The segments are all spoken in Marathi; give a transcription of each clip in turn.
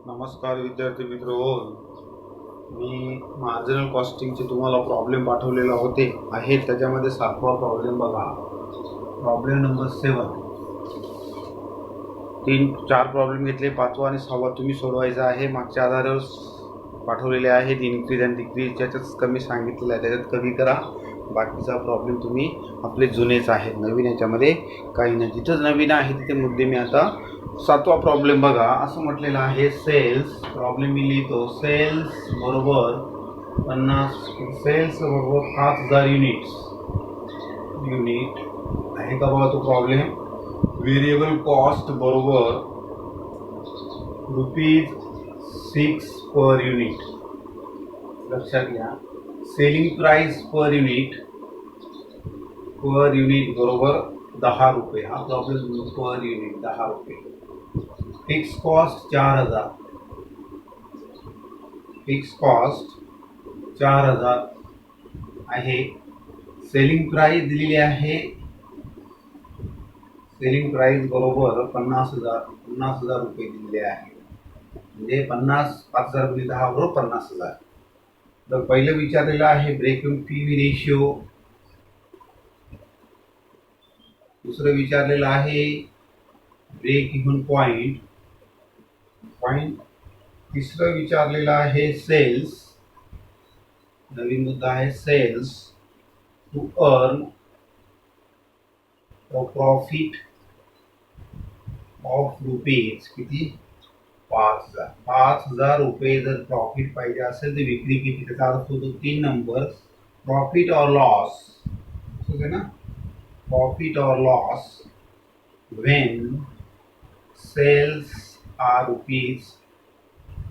नमस्कार विद्यार्थी मित्र हो. मी मार्जिनल कॉस्टिंगचे तुम्हाला प्रॉब्लेम पाठवलेला होते आहेत. त्याच्यामध्ये 7वा प्रॉब्लेम बघा. Problem number 7. 4 प्रॉब्लेम घेतले. 5वा आणि 6वा तुम्ही सोडवायचा आहे. मागच्या आधारावर पाठवलेले आहेत. इन्क्रीज अँड डिक्रीज ज्याच्यात कमी सांगितलेलं आहे त्याच्यात कमी करा. बाकीचा प्रॉब्लेम तुम्ही आपले जुनेच आहेत. नवीन याच्यामध्ये काही नाही. जिथंच नवीन आहे तिथे मुद्दे मी आता 7वा प्रॉब्लेम बघा. असं म्हटलेलं आहे सेल्स. प्रॉब्लेम मी लिहितो. सेल्स बरोबर 5,000 युनिट आहे का बघा तो प्रॉब्लेम. व्हेरिएबल कॉस्ट बरोबर ₹6 पर युनिट. लक्षात घ्या. सेलिंग प्राइस पर युनिट बरोबर ₹10. हा problem per unit ₹10. Fix cost 4,000. Fix cost 4,000 आहे. सेलिंग प्राइस दिलेली आहे. सेलिंग प्राइस बरोबर 50,000 रुपये दिलेले आहे. म्हणजे 5,000 गुणिले 10 बरोबर 50,000. तर पहिलं विचारलेलं आहे ब्रेक इव्हन पीव्ही रेशिओ. दुसरं विचारलेलं आहे ब्रेक इव्हन पॉइंट. तिसरं विचारलेलं आहे सेल्स. नवीन मुद्दा आहे sales to earn profit of rupees किती 5,000. 5,000 रुपये जर प्रॉफिट पाहिजे असेल तर विक्री किती. त्याचा अर्थ होतो 3 नंबर. प्रॉफिट और लॉस ओके ना. प्रॉफिट और loss when sales are rupees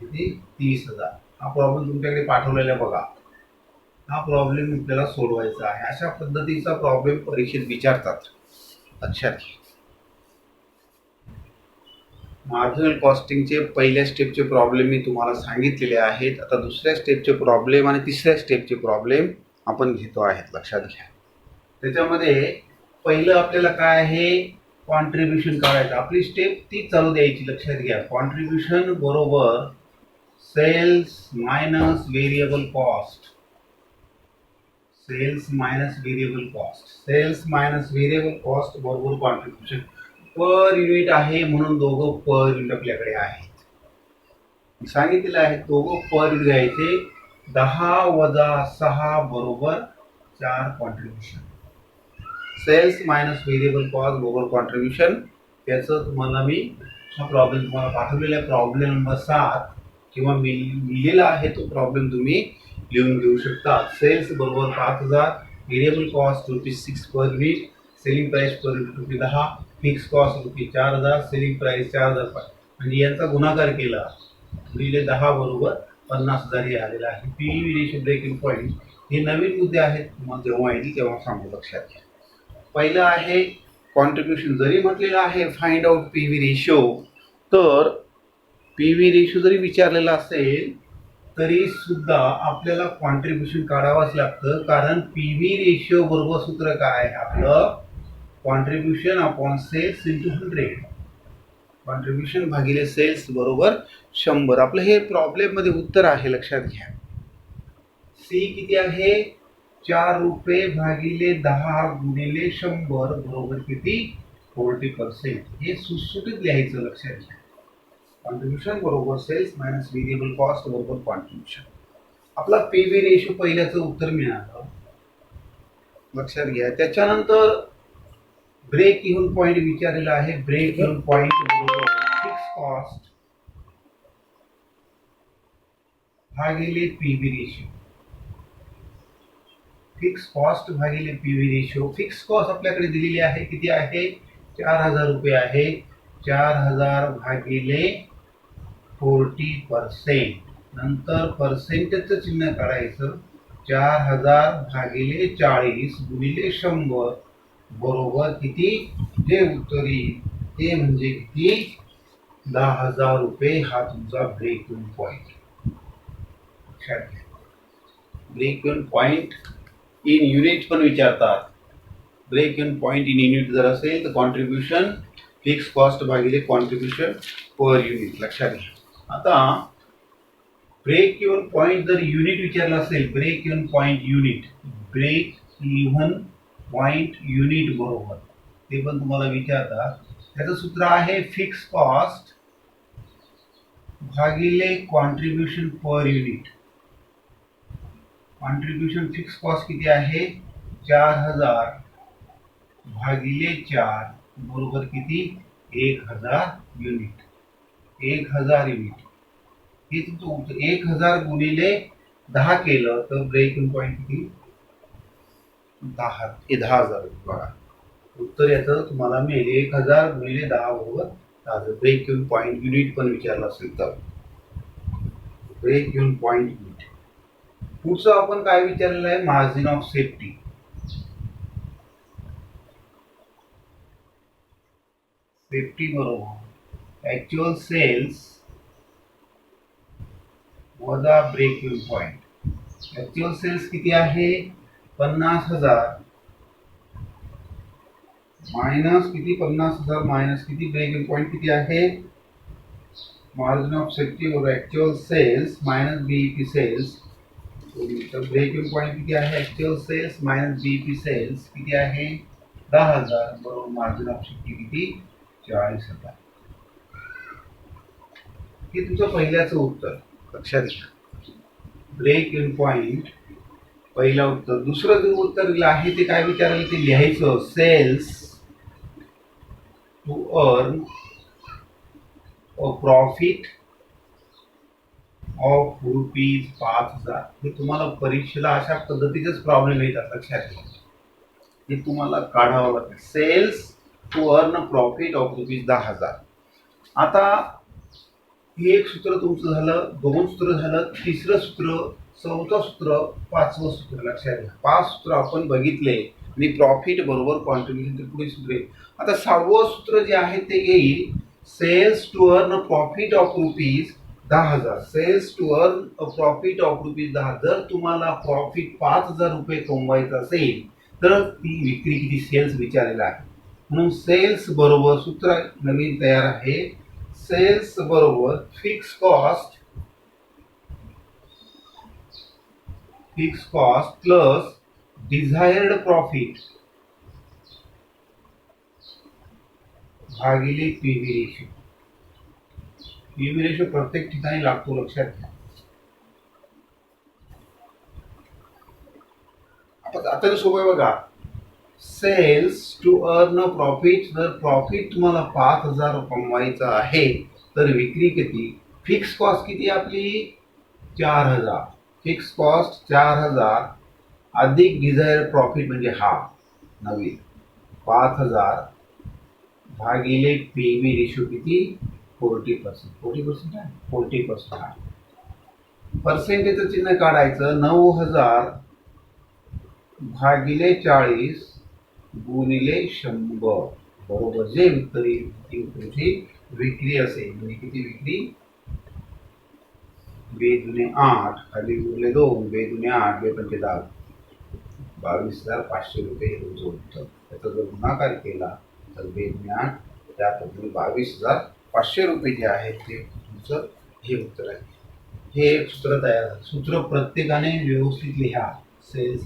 किती 30,000. हा प्रॉब्लेम तुमच्याकडे पाठवलेला बघा. हा प्रॉब्लेम आपल्याला सोडवायचा आहे. अशा पद्धतीचा प्रॉब्लेम परीक्षेत विचारतात. लक्षात घ्या. मार्जिनल कॉस्टिंगचे पहिल्या स्टेपचे प्रॉब्लेम मी तुम्हाला सांगितलेले आहेत. आता दुसऱ्या स्टेपचे प्रॉब्लेम आणि तिसऱ्या स्टेपचे प्रॉब्लेम आपण घेतो आहेत. लक्षात घ्या. त्याच्यामध्ये पहिलं आपल्याला काय आहे कॉन्ट्रीब्युशन काढायचं. आपली स्टेप ती चालू द्यायची. लक्षात घ्या. कॉन्ट्रीब्युशन बरोबर sales minus variable cost. Sales minus variable cost. Sales minus variable cost बरोबर कॉन्ट्रीब्युशन. पर युनिट आहे म्हणून दोघं पर युनिट आपल्याकडे आहेत. सांगितलेलं आहे दोघं पर युनिट घ्यायचे. 10 वजा 6 बरोबर 4 contribution. Sales minus variable cost बरोबर कॉन्ट्रीब्युशन. त्याचं तुम्हाला मी हा प्रॉब्लेम तुम्हाला पाठवलेला आहे. प्रॉब्लेम नंबर 7 किंवा मी लिहिलेला आहे तो प्रॉब्लेम तुम्ही लिहून घेऊ शकता. सेल्स बरोबर 5,000. Variable cost ₹6 per unit. Selling price per unit ₹10. Fix cost ₹4,000. Selling price 4,000 आणि यांचा गुणाकार केला गुणिले 10 बरोबर 50,000 हे आलेलं आहे. PV ratio break even point हे नवीन मुद्दे आहेत. तुम्हाला जेव्हा येईल तेव्हा सांगू. लक्षात घ्या. पहिलं आहे कॉन्ट्रीब्युशन. जरी म्हटलेलं आहे फाइंड आउट पीव्ही रेशो तर पीव्ही रेशो जरी विचारलेला असेल तरी सुद्धा आपल्याला कॉन्ट्रीब्युशन काढावंच लागतं. कारण पीव्ही रेशो बरोबर सूत्र काय आहे आपलं contribution upon sales into 100. Contribution भागिले सेल्स बरोबर 100. आपलं हे प्रॉब्लेम मध्ये उत्तर आहे. लक्षात घ्या. सी किती आहे 4 रुपये भागिले 10 गुणिले 100 बरोबर किती 40%. हे सुटसुटीत लिहायचं. लक्षात घ्या. कॉन्ट्रीब्युशन बरोबर सेल्स मायनस व्हेरिएबल कॉस्ट बरोबर कॉन्ट्रीब्युशन. आपला पीव्ही रेशो पहिल्याचं उत्तर मिळालं. लक्षात घ्या. त्याच्यानंतर ब्रेक इव्हन पॉइंट विचारलेला आहे. ब्रेक इव्हन पॉइंट बरोबर फिक्स कॉस्ट भागिले पीव्ही रेशो. फिक्स कॉस्ट भागिले पीव्ही रेशो. फिक्स कॉस्ट आपल्याकडे दिलेली आहे किती आहे 4,000 रुपये आहे. 4,000 भागिले 40%. नंतर पर्सेंटेजचं चिन्ह काढायचं. 4,000 भागिले 40 गुणिले 100 बरोबर किती जे उत्तर येईल ते म्हणजे किती 10,000 रुपये. हा तुमचा ब्रेक इव्हन पॉइंट. लक्षात घ्या. Break even point in unit पण विचारतात. Break even point in unit जर असेल तर कॉन्ट्रीब्युशन फिक्स कॉस्ट भागिले कॉन्ट्रीब्युशन पर युनिट. लक्षात घ्या. आता ब्रेक इव्हन पॉईंट जर युनिट विचारलं असेल, break even point unit, break even point unit बरोबर ते पण तुम्हाला विचारतात. त्याचं सूत्र आहे फिक्स कॉस्ट भागिले contribution per unit. Contribution fix cost किती आहे 4000 भागिले 4 बरोबर किती 1000 युनिट. 1000 युनिट हे तुमचं 1000 गुणिले 10 केलं तर ब्रेक इव्हन पॉईंट किती 10,000 बघा. उत्तर याचं तुम्हाला मिळेल 1000 गुणिले 10 बरोबर 10,000. ब्रेक इव्हन पॉईंट युनिट पण विचारलं असेल तर ब्रेक इव्हन पॉईंट युनिट. पुढचं आपण काय विचारलेलं आहे मार्जिन ऑफ सेफ्टी. सेफ्टी बरोबर ऍक्च्युअल सेल्स वजा break even point. Actual sales किती आहे 50,000 मायनस किती 50,000 मायनस किती ब्रेक इव्हन पॉईंट किती आहे. मार्जिन ऑफ सेफ्टी बरोबर actual sales minus BEP sales. Break even point किती आहे actual sales minus BEP sales किती आहे 10,000 बरोबर मार्जिन ऑफ सेफ्टी किती 40,000. हे तुमचं पहिल्याचं उत्तर लक्षात घ्या. ब्रेक इव्हन पॉईंट पहिला उत्तर. दुसरं जे उत्तर दिलं आहे ते काय विचारलं ते लिहायचं sales to earn a profit of rupees 5,000. हे तुम्हाला परीक्षेला अशा पद्धतीचेच प्रॉब्लेम येतात लक्षात घ्या. हे तुम्हाला काढावं लागेल. Sales to earn a profit of rupees 10,000. आता हे एक सूत्र तुमचं झालं, दोन सूत्र झालं, तिसरं सूत्र, चौथं सूत्र, पाचवं सूत्र लक्षात घ्या. 5 सूत्र आपण बघितले आणि प्रॉफिट बरोबर कॉन्ट्रीब्युशन पुढे सूत्र. आता 6वं सूत्र जे आहे ते येईल sales to earn a profit of rupees 10,000. Sales to earn a profit of rupees 10,000. जर तुम्हाला प्रॉफिट 5,000 रुपये कमवायचं असेल तर ती विक्री किती सेल्स विचारलेला आहे. म्हणून सेल्स बरोबर सूत्र नवीन तयार आहे. सेल्स बरोबर fix cost plus desired profit भागिले पीव्ही रेशो. पीव्ही रेशो प्रत्येक ठिकाणी लागतो लक्षात घ्या. आता सोपं बघा. Sales to earn a profit. जर प्रॉफिट तुम्हाला 5,000 कमवायचं आहे तर विक्री किती. फिक्स कॉस्ट किती आपली 4,000. फिक्स कॉस्ट 4,000 अधिक डिझायर प्रॉफिट म्हणजे हा नवीन 5,000 भागिले पीव्ही रेशो किती 40%. 40% आहे 40% आहे. पर्सेंटेजचं चिन्ह काढायचं. 9,000 भागिले 40 गुणिले 100 बरोबर जे उत्तर येईल तुमची विक्री असेल. म्हणजे किती विक्री 2 दुणे 8 खाली उरले 2 2 दुणे 8 2 पंचे 10 22,500 रुपये हे तुमचं उत्तर. त्याचा जर गुणाकार केला तर 2 दुणे 8 त्या पद्धतीने 22,500 रुपये जे आहेत ते तुमचं हे उत्तर आहे. हे एक सूत्र तयार झालं. सूत्र प्रत्येकाने व्यवस्थित लिहा. सेल्स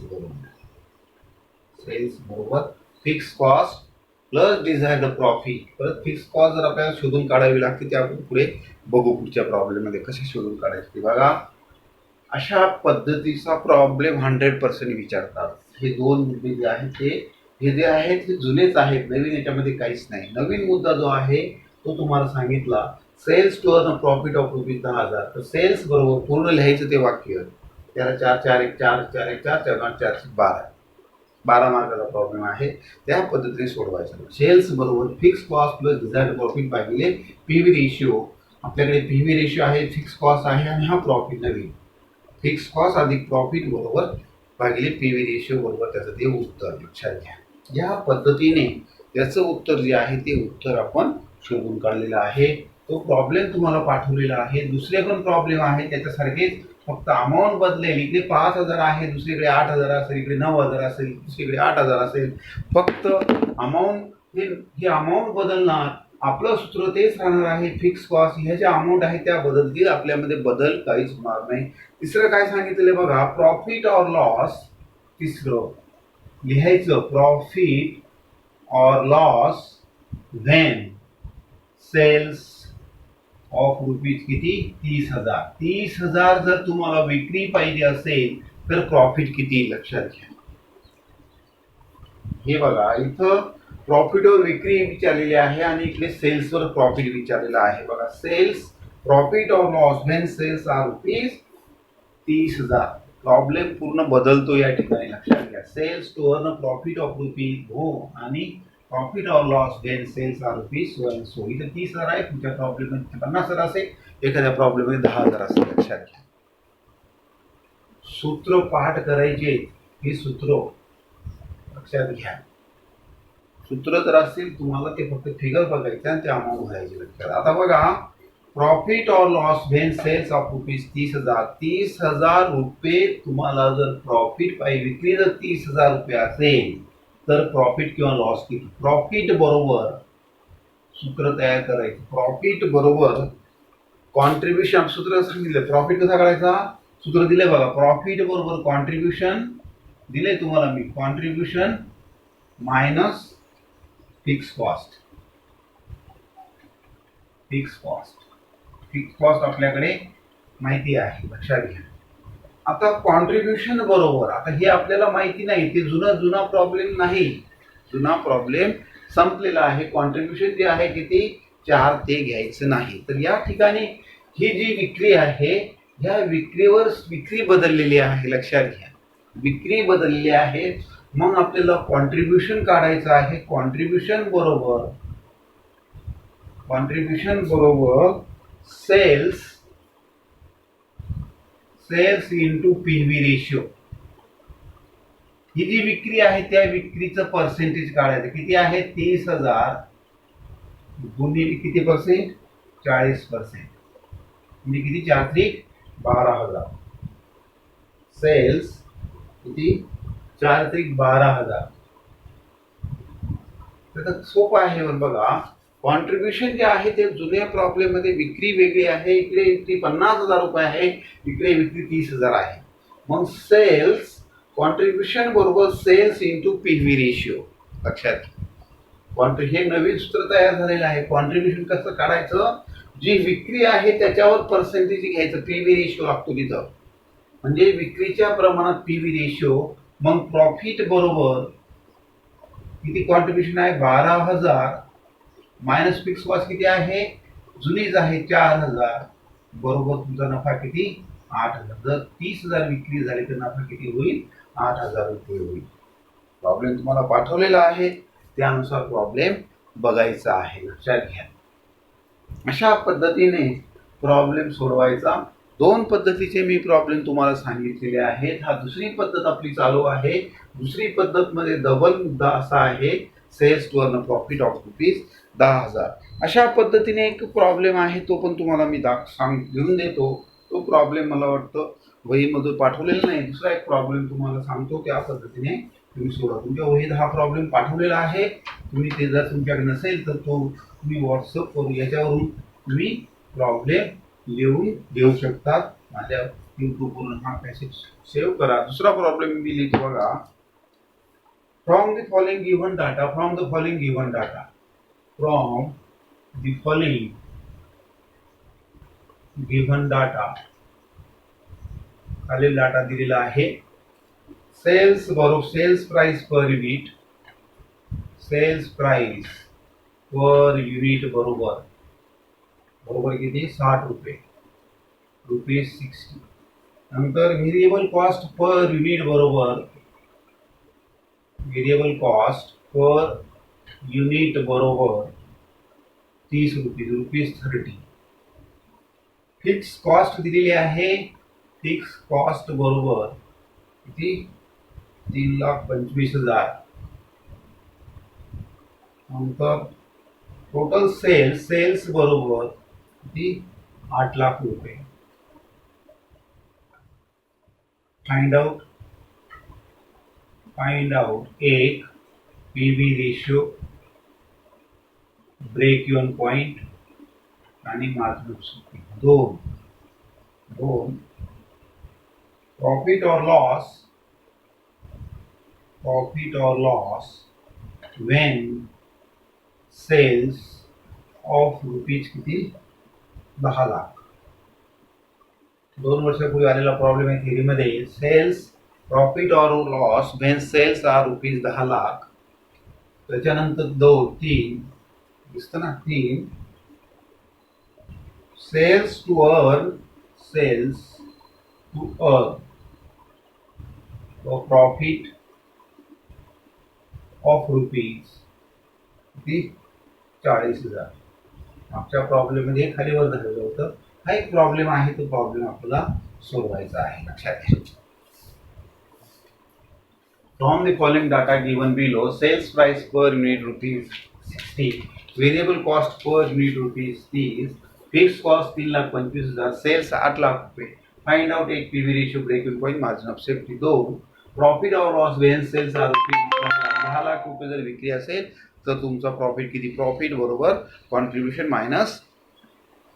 बरोबर fix cost plus desired profit. परत फिक्स कॉस्ट जर आपल्याला शोधून काढावी लागते ते आपण पुढे बघू पुढच्या प्रॉब्लेममध्ये कसे शोधून काढायचे. बघा अशा पद्धतीचा प्रॉब्लेम 100% विचारतात. हे दोन मुद्दे जे आहेत ते हे जे आहेत ते जुनेच आहेत. नवीन याच्यामध्ये काहीच नाही. नवीन मुद्दा जो आहे तो तुम्हाला सांगितला sales to earn profit of rupees 10,000. तर सेल्स बरोबर पूर्ण लिहायचं ते वाक्य. त्याला 4 4 1 4 4 1 4 4 5 4 12 मार्काचा प्रॉब्लेम आहे. त्या पद्धतीने सोडवायचा. सेल्स बरोबर fix cost plus desired profit भागिले पीव्ही रेशिओ. आपल्याकडे पीव्ही रेशिओ आहे, फिक्स कॉस्ट आहे आणि हा प्रॉफिट नवीन. फिक्स कॉस्ट अधिक प्रॉफिट बरोबर भागिले पीव्ही रेशिओ बरोबर त्याचं ते उत्तर लक्षात घ्या. या पद्धतीने त्याचं उत्तर जे आहे ते उत्तर आपण शोधून काढलेलं आहे. तो प्रॉब्लेम तुम्हाला पाठवलेला आहे. दुसरे पण प्रॉब्लेम आहे त्याच्यासारखेच, फक्त अमाऊंट बदलेल. इकडे 5,000 आहे, दुसरीकडे 8,000 असेल, इकडे 9,000 असेल, दुसरीकडे 8,000 असेल. फक्त अमाऊंट हे अमाऊंट बदलणार आपलं सूत्र तेच राहणार आहे, फिक्स कॉस्ट ह्या ज्या अमाऊंट आहे त्या बदलतील, आपल्यामध्ये बदल काहीच होणार नाही. तिसरं काय सांगितलेलं बघा, प्रॉफिट ऑर लॉस. तिसरं लिहायचं profit or loss when sales of rupees किती, 30,000. 30,000 जर तुम्हाला विक्री पाहिजे असेल तर प्रॉफिट किती लक्षात घ्या. हे बघा इथं प्रॉफिटवर विक्री विचारलेली आहे आणि इकडे सेल्सवर प्रॉफिट विचारलेलं आहे. बघा sales profit or loss when sales are rupees 30,000. Problem पूर्ण बदलतो या ठिकाणी लक्षात घ्या. Sales to earn profit of rupees हो आणि profit or loss when sales are rupees so and so. इथं 30,000 आहे, तुमच्या प्रॉब्लेम मध्ये 50,000 असेल, एखाद्या प्रॉब्लेम मध्ये 10,000 असेल लक्षात घ्या. सूत्र पाठ करायचे, हे सूत्र लक्षात घ्या. सूत्र जर असतील तुम्हाला ते फक्त फिगर बघायचं आणि ते अमाऊंट भरायची लक्षात. आता बघा profit or loss when sales of rupees 30,000. 30,000 रुपये तुम्हाला जर प्रॉफिट पाहिजे, विक्री जर 30,000 रुपये असेल तर प्रॉफिट किंवा लॉस किती. प्रॉफिट बरोबर सूत्र तयार करायचं. प्रॉफिट बरोबर कॉन्ट्रीब्युशन. सूत्र सांगितलं प्रॉफिट कसा काढायचा, सूत्र दिले बघा. प्रॉफिट बरोबर कॉन्ट्रीब्युशन दिले तुम्हाला मी, contribution minus fix cost. Fix cost, fix cost आपल्याकडे माहिती आहे लक्षात घ्या. आता कॉन्ट्रीब्युशन बरोबर, आता हे आपल्याला माहिती नाही, ते जुना प्रॉब्लेम नाही, जुना प्रॉब्लेम संपलेला आहे. कॉन्ट्रीब्युशन जे आहे किती 4 ते घ्यायचं नाही. तर या ठिकाणी ही जी विक्री आहे ह्या विक्रीवर विक्री बदललेली आहे लक्षात घ्या. विक्री बदललेली आहे, मग आपल्याला कॉन्ट्रीब्युशन काढायचं आहे. कॉन्ट्रीब्युशन बरोबर सेल्स इंटू पीव्ही रेशियो. ही जी विक्री आहे त्या विक्रीचं पर्सेंटेज काढायचं. किती आहे 30,000 गुणिले किती पर्सेंट 40%, म्हणजे किती 4×12,000. सेल्स किती 4×12,000. तर सोपं आहे बघा. कॉन्ट्रीब्युशन जे आहे ते जुन्या प्रॉब्लेम मध्ये विक्री वेगळी आहे, इकडे विक्री 50,000 रुपये आहे, इकडे विक्री 30,000 आहे. मग सेल्स कॉन्ट्रीब्युशन बरोबर सेल्स इंटू पीव्ही रेशियो लक्षात. हे नवीन सूत्र तयार झालेलं आहे. कॉन्ट्रीब्युशन कसं काढायचं, जी विक्री आहे त्याच्यावर पर्सेंटेज घ्यायचं, पीव्ही रेशियो लागतो तिथं, म्हणजे विक्रीच्या प्रमाणात पीव्ही रेशियो. मग प्रॉफिट बरोबर किती कॉन्ट्रीब्युशन आहे 12,000 मायनस फिक्स कॉस्ट किती आहे जुनीच आहे 4,000 बरोबर तुमचा नफा किती 8,000. जर 30,000 विक्री झाली तर नफा किती होईल 8,000 रुपये होईल. प्रॉब्लेम तुम्हाला पाठवलेला आहे, त्यानुसार प्रॉब्लेम बघायचा आहे लक्षात घ्या. अशा पद्धतीने प्रॉब्लेम सोडवायचा. 2 पद्धतीचे मी प्रॉब्लेम तुम्हाला सांगितलेले आहेत. हा दुसरी पद्धत आपली चालू आहे. दुसरी पद्धत मध्ये डबल मुद्दा असा आहे, sales to earn profit of rupees 10,000. अशा पद्धतीने एक प्रॉब्लेम आहे, तो पण तुम्हाला मी घेऊन देतो. तो प्रॉब्लेम मला वाटतं वहीमध्ये पाठवलेला नाही. दुसरा एक प्रॉब्लेम तुम्हाला सांगतो, त्या पद्धतीने तुम्ही सोडवा. तुमच्या वहीत हा प्रॉब्लेम पाठवलेला आहे, तुम्ही ते जर तुमच्याकडे नसेल तर तो तुम्ही व्हॉट्सअपवरून याच्यावरून तुम्ही प्रॉब्लेम लिहून देऊ शकतात. माझ्या यूट्यूबवरून हा पॅसेज सेव्ह करा. दुसरा प्रॉब्लेम मी लिहितो बघा. From the following given data खालील डाटा दिलेला आहे. सेल्स बरोबर सेल्स प्राइस पर युनिट बरोबर किती 60 रुपये ₹60. नंतर व्हेरिएबल कॉस्ट पर युनिट बरोबर ₹30 फिक्स कॉस्ट दिलेली आहे. फिक्स कॉस्ट बरोबर किती 3,25,000. नंतर टोटल सेल्स बरोबर किती 8 लाख रुपये. फाइंड आउट एक PV ratio break even point आणि मार्जिन ऑफ सेफ्टी दोन दोन प्रॉफिट और loss when sales of rupees किती 10 लाख 2 वर्षापूर्वी आलेला प्रॉब्लेम आहे थिअरीमध्ये सेल्स प्रॉफिट और loss when sales are rupees 10 lakh त्याच्यानंतर तीन दिसतं ना 3 sales to earn profit of rupees किती 40,000 मागच्या प्रॉब्लेममध्ये खाली वर झालेलं होतं हा एक प्रॉब्लेम आहे तो प्रॉब्लेम आपल्याला सोडवायचा आहे लक्षात घ्या from the following data given below sales price per unit ₹60 variable cost per unit ₹30 fix cost 3,25,000 sales 8 lakh रुपये फाइंड आउट एक PV ratio break even point margin of safety 2 profit और loss when sales are ₹10 lakh रुपये जर विक्री असेल तर तुमचा प्रॉफिट किती प्रॉफिट बरोबर contribution minus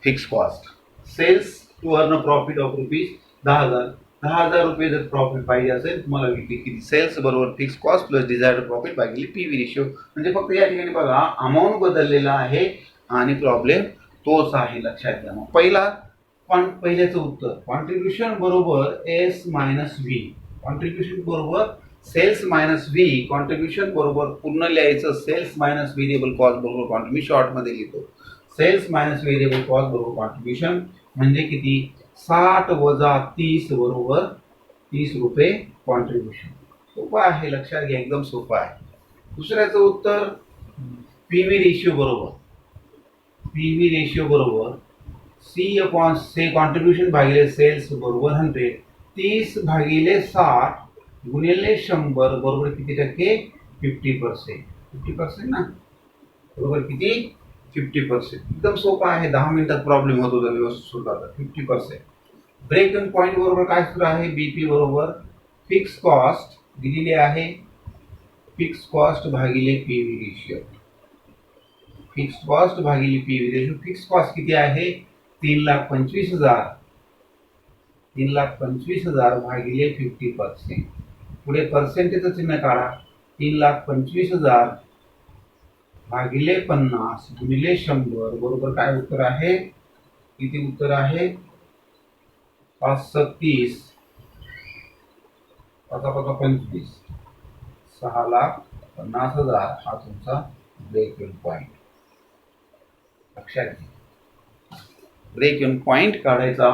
fix cost sales to earn profit of ₹10,000 10,000 रुपये जर प्रॉफिट पाहिजे असेल तुम्हाला विक्री किती सेल्स बरोबर fix cost plus desired profit भागिले पीव्ही रेशियो म्हणजे फक्त या ठिकाणी बघा अमाऊंट बदललेला आहे आणि प्रॉब्लेम तोच आहे लक्षात घ्या मग पहिल्याचं उत्तर कॉन्ट्रीब्युशन बरोबर एस मायनस व्ही कॉन्ट्रीब्युशन बरोबर सेल्स मायनस व्ही कॉन्ट्रीब्युशन बरोबर पूर्ण लिहायचं सेल्स मायनस व्हेरिएबल कॉस्ट बरोबर कॉन्ट्रीब्युशन शॉर्टमध्ये लिहितो सेल्स मायनस व्हेरिएबल कॉस्ट बरोबर कॉन्ट्रीब्युशन म्हणजे किती 60 वजा 30 बरोबर 30 रुपये कॉन्ट्रीब्युशन सोपं आहे लक्षात घ्या एकदम सोपं आहे दुसऱ्याचं उत्तर पीव्ही रेशियो बरोबर सी अपॉन से कॉन्ट्रीब्युशन भागिले सेल्स बरोबर 100 30 भागिले 60 गुणिले 100 बरोबर किती टक्के 50% ना बरोबर किती 50% एकदम सोपा आहे 10 मिनिटात प्रॉब्लेम होतो जर व्यवस्थित सोडला तर 50% ब्रेक इव्हन पॉइंट बरोबर काय सूत्र आहे बीपी बरोबर फिक्स कॉस्ट दिलेली आहे फिक्स कॉस्ट भागिले पीव्ही रेशियो फिक्स कॉस्ट भागिले पीव्ही रेशियो फिक्स कॉस्ट किती आहे 3,25,000 3,25,000 भागिले 50% पुढे पर्सेंटेजचं चिन्ह काढा 3,25,000 भागिले 50 गुणिले 100 बरोबर काय उत्तर आहे किती उत्तर आहे 5,30 5,25 6,50,000 हा तुमचा ब्रेक इव्हन पॉइंट लक्षात घ्या ब्रेक इव्हन पॉइंट काढायचा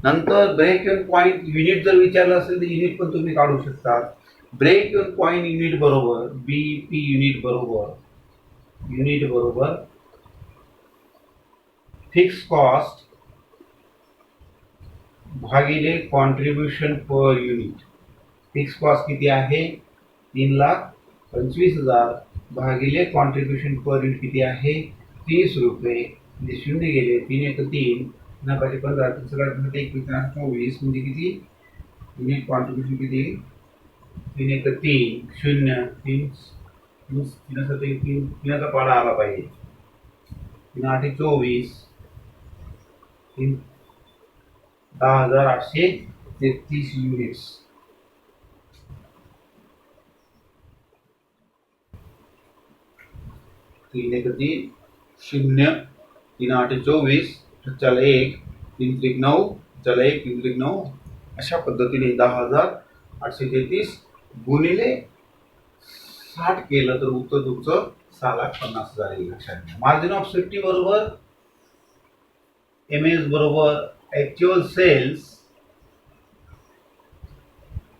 नंतर ब्रेक इव्हन पॉइंट युनिट जर विचारलं असेल तर युनिट पण तुम्ही काढू शकता ब्रेक इव्हन पॉइंट युनिट बरोबर बीपी युनिट बरोबर फिक्स कॉस्ट भागिले contribution per unit fix cost किती आहे 3,25,000 भागिले कॉन्ट्रीब्युशन पर युनिट किती आहे 30 रुपये म्हणजे 0 गेले 3 1 3 नकाशे 15 24 म्हणजे किती युनिट कॉन्ट्रीब्युशन किती 3 1 3 0 3 3 पाडा आला पाहिजे 3 8 24 10,833 युनिट्स 3 1 3 0 3 8 24 चला 1 3 3 9 चला 1 3 3 9 अशा पद्धतीने 10,833 गुणिले 60 केलं तर उत्तर तुमचं 6,50,000 येईल लक्षात घ्या मार्जिन ऑफ सेफ्टी बरोबर एमएस बरोबर actual sales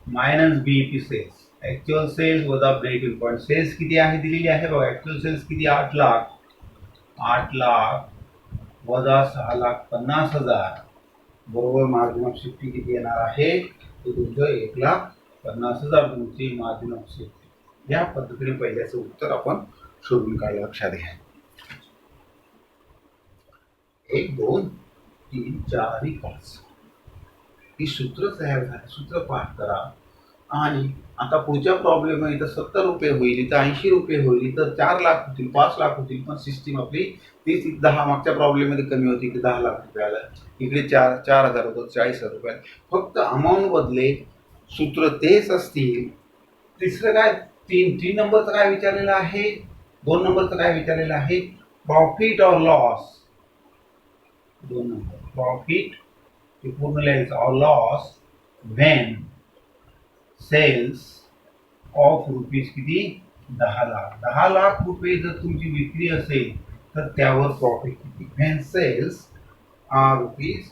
minus BEP sales actual sales वजा ब्रेक इव्हन पॉइंट सेल्स किती आहे दिलेली आहे बघा ऍक्च्युअल सेल्स किती 8 लाख वजा 6,50,000 बरोबर मार्जिन ऑफ सेफ्टी किती येणार आहे ते तुमचं 1,50,000 तुमची मार्जिन ऑफ सेफ्टी या पद्धतीने पहिल्याचं उत्तर आपण शोधून काढलं लक्षात घ्या 1 2 3 4 आणि 5 ही सूत्र तयार झाली सूत्र पाठ करा आणि आता पुढच्या प्रॉब्लेम आहे, इथं 70 रुपये होईल, इथं 80 रुपये होईल, इथं 4 लाख होतील, 5 लाख होतील, पण सिस्टीम आपली तीच 10 मागच्या प्रॉब्लेममध्ये कमी होती की 10 लाख रुपये आला, इकडे 4,000 होतं, 40,000 रुपये. फक्त अमाऊंट बदले, सूत्र तेच असतील. तिसरं काय, तीन नंबरचं काय विचारलेलं आहे, 2 नंबरचं काय विचारलेलं आहे, प्रॉफिट और लॉस. 2 नंबर प्रॉफिट ते पूर्ण लिहायचं, और loss when sales of rupees किती, 10 लाख. 10 लाख रुपये जर तुमची विक्री असेल तर त्यावर प्रॉफिट किती. When sales are rupees,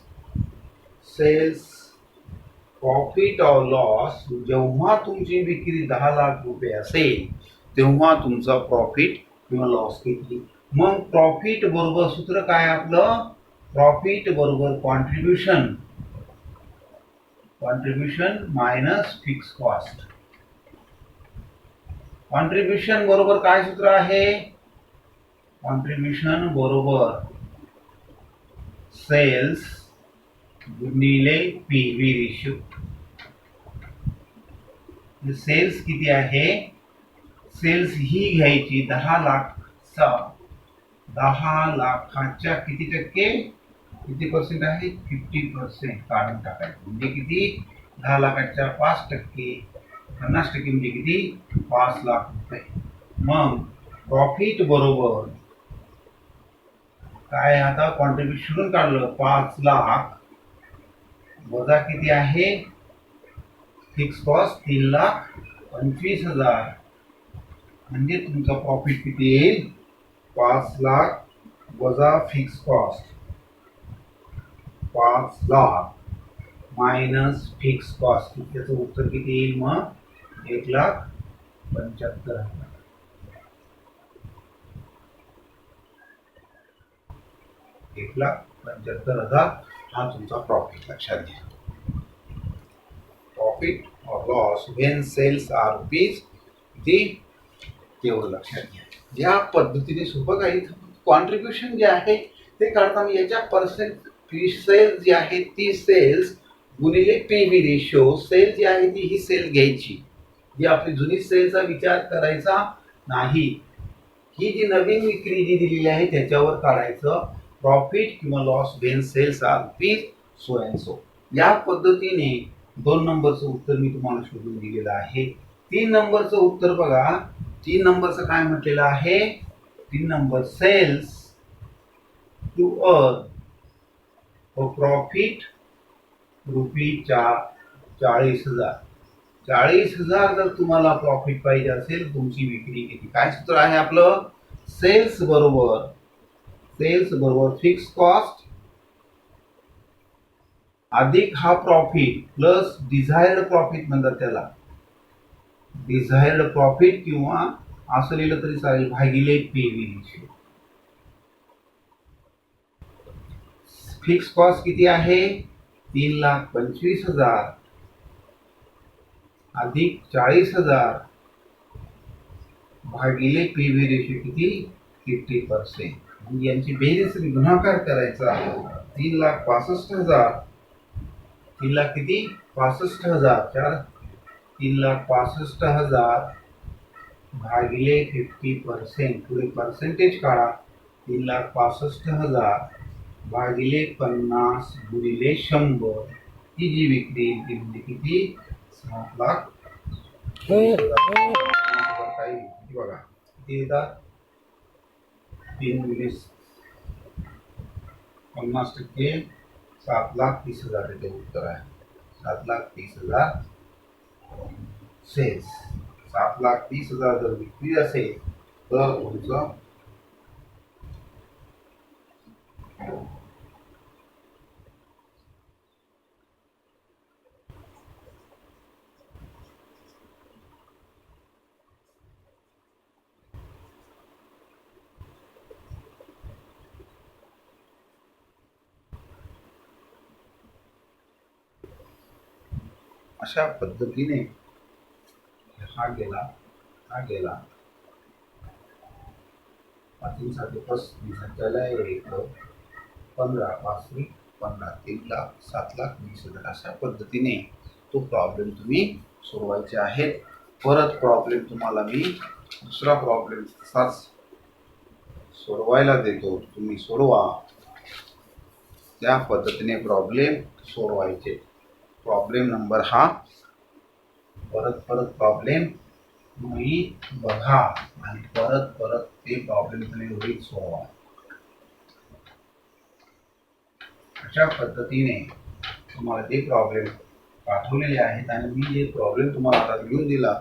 sales profit और लॉस, जेव्हा तुमची विक्री 10 लाख रुपये असेल तेव्हा तुमचा प्रॉफिट किंवा लॉस किती. मग प्रॉफिट बरोबर सूत्र काय आपलं, प्रॉफिट बरोबर contribution, contribution minus fix cost. Contribution बरोबर काय सूत्र आहे, कॉन्ट्रीब्युशन बरोबर सेल्स गुणिले पीव्ही रेशो. सेल्स किती आहे, सेल्स ही घ्यायची 10 लाखाच्या किती टक्के, किती पर्सेंट आहे, 50% काढून टाकायचं. म्हणजे किती, 10 लाखाच्या 5%, 50% म्हणजे किती, 5 लाख रुपये. मग प्रॉफिट बरोबर काय, आता कॉन्ट्रीब्युशन काढलं 5 लाख वजा किती आहे, फिक्स कॉस्ट 3,25,000, म्हणजे तुमचा प्रॉफिट किती येईल, 5 लाख वजा fix cost, 5 lakh minus fix cost, त्याचं उत्तर किती येईल मग, 1,75,000. 1,75,000 हा तुमचा प्रॉफिट. लक्षात घ्या, प्रॉफिट और loss when sales are rupees किती, तेवढं लक्षात घ्या. या पद्धतीने सोपं काही, कॉन्ट्रीब्युशन जे आहे ते काढताना याच्या पर्सेंट, सेल्स जी आहे ती सेल्स गुणिले पीव्ही रेशो. सेल जी आहे ती ही सेल घ्यायची, जी आपली जुनी सेलचा विचार करायचा नाही, ही जी नवीन विक्री जी दिलेली आहे त्याच्यावर काढायचं प्रॉफिट किंवा loss when sales are rupees so and so. या पद्धतीने 2 नंबरचं उत्तर मी तुम्हाला शोधून दिलेलं आहे. 3 नंबरचं उत्तर बघा, 3 नंबरचं काय म्हटलेलं आहे, 3 number, sales to earn profit ₹40,000. 40,000 जर तुम्हाला प्रॉफिट पाहिजे असेल, तुमची विक्री किती, काय सूत्र आहे आपलं, सेल्स बरोबर फिक्स कॉस्ट अधिक हा प्रॉफिट प्लस डिझायर्ड प्रॉफिट म्हणतात त्याला, डिझायर्ड प्रॉफिट किंवा असं लिहिलं तरी चालेल, भागिले पीव्ही रेशो. फिक्स कॉस्ट किती आहे, 3,25,000 अधिक 40,000 भागिले पीव्ही रेशो किती, 50%. म्हणजे यांची बेरीज गुणाकार करायचा, 3,65,000, 3,00,000 किती, 65,000, 3,65,000 भागिले 50%, पुढे पर्सेंटेज काढा, 3,65,000 भागिले 50 गुणिले 100, ही जी विक्री येईल ती म्हणजे किती, 7,00,000. काही किती बघा, किती येतात, 3 50%, 7,30,000 येते उत्तर आहे. 7,30,000 सेल्स, 7,30,000 जर विक्री असेल तर तुमचं अशा पद्धतीने हा गेला, पाचीसाठी 35, त्याला 15, 5, 15, 3,00,000, 7,20,000. अशा पद्धतीने तो प्रॉब्लेम तुम्ही सोडवायचे आहेत. परत प्रॉब्लेम तुम्हाला मी दुसरा प्रॉब्लेम तसाच सोडवायला देतो, तुम्ही सोडवा. त्या पद्धतीने प्रॉब्लेम सोडवायचे. प्रॉब्लेम नंबर हा परत प्रॉब्लेम तुम्ही बघा आणि परत ते प्रॉब्लेम तुम्ही घरी सोडवा. अशा पद्धतीने तुम्हाला ते प्रॉब्लेम पाठवलेले आहेत आणि मी जे प्रॉब्लेम तुम्हाला आता लिहून दिला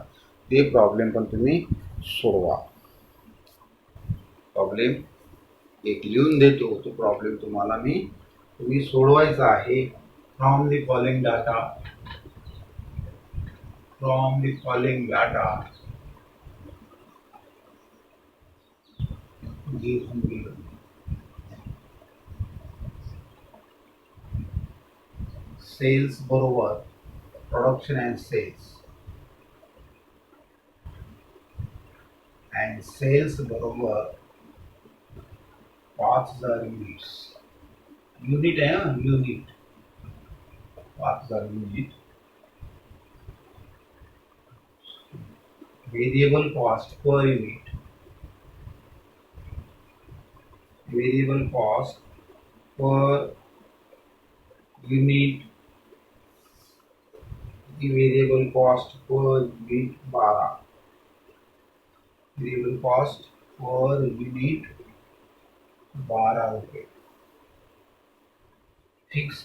ते प्रॉब्लेम पण तुम्ही सोडवा. प्रॉब्लेम एक लिहून देतो, तो प्रॉब्लेम तुम्ही सोडवायचा आहे. From the following data given below. Sales बरोबर प्रोडक्शन अँड सेल्स बरोबर 5000 युनिट आहे ना, unit 5000 unit. Variable cost per unit, variable cost per unit, variable cost per unit 12, variable cost per unit 12 रुपये. फिक्स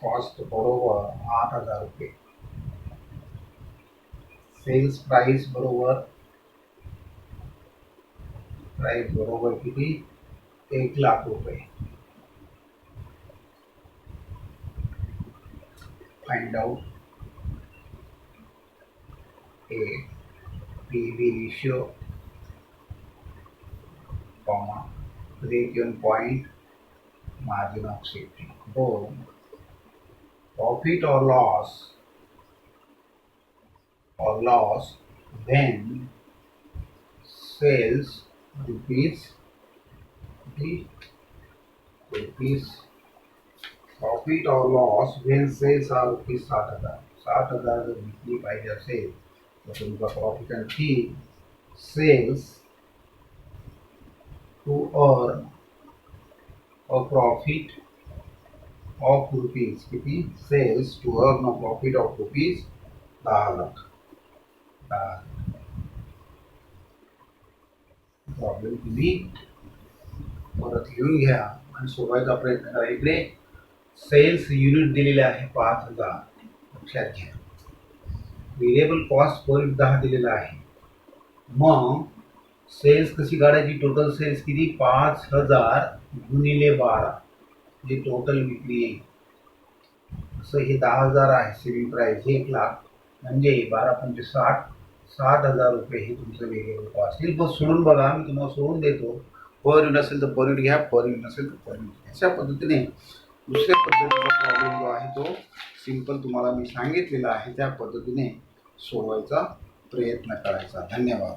कॉस्ट बरोबर 8000 रुपये. सेल्स प्राइस बरोबर किती, 1,00,000 रुपये. Find out a PV ratio, break even point, margin of safety. Profit or loss when sales rupees profit or loss when sales are rupees 60,000. 60,000 जर विकली पाहिजे असेल तर तुमचा प्रॉफिट अँड फी sales to earn a profit of rupees किती, sales to earn a profit of rupees 10,00,000. Problem तुम्ही परत लिहून घ्या आणि सोडवायचा प्रयत्न करा. इकडे सेल्स युनिट दिलेले आहे 5000, लक्षात घ्या. व्हेरिएबल कॉस्ट पर 10 दिलेला आहे. मग सेल्स कशी काढायची, टोटल सेल्स किती, 5000 गुणिले 12 जे टोटल विक्री येईल. असं हे 10,000 आहे सेलिंग प्राइस, 1,00,000 म्हणजे 12×5 = 60,000 रुपये हे तुमचं वेगवेगळं कॉस्ट येईल. बस सोडून बघा, मी तुम्हाला सोडून देतो. पर युनिट असेल तर पर युनिट घ्या, पर युनिट नसेल तर पर युनिट. अशा पद्धतीने दुसऱ्या पद्धतीचा प्रॉब्लेम जो आहे तो सिंपल तुम्हाला मी सांगितलेला आहे त्या पद्धतीने सोडवायचा प्रयत्न करायचा. धन्यवाद.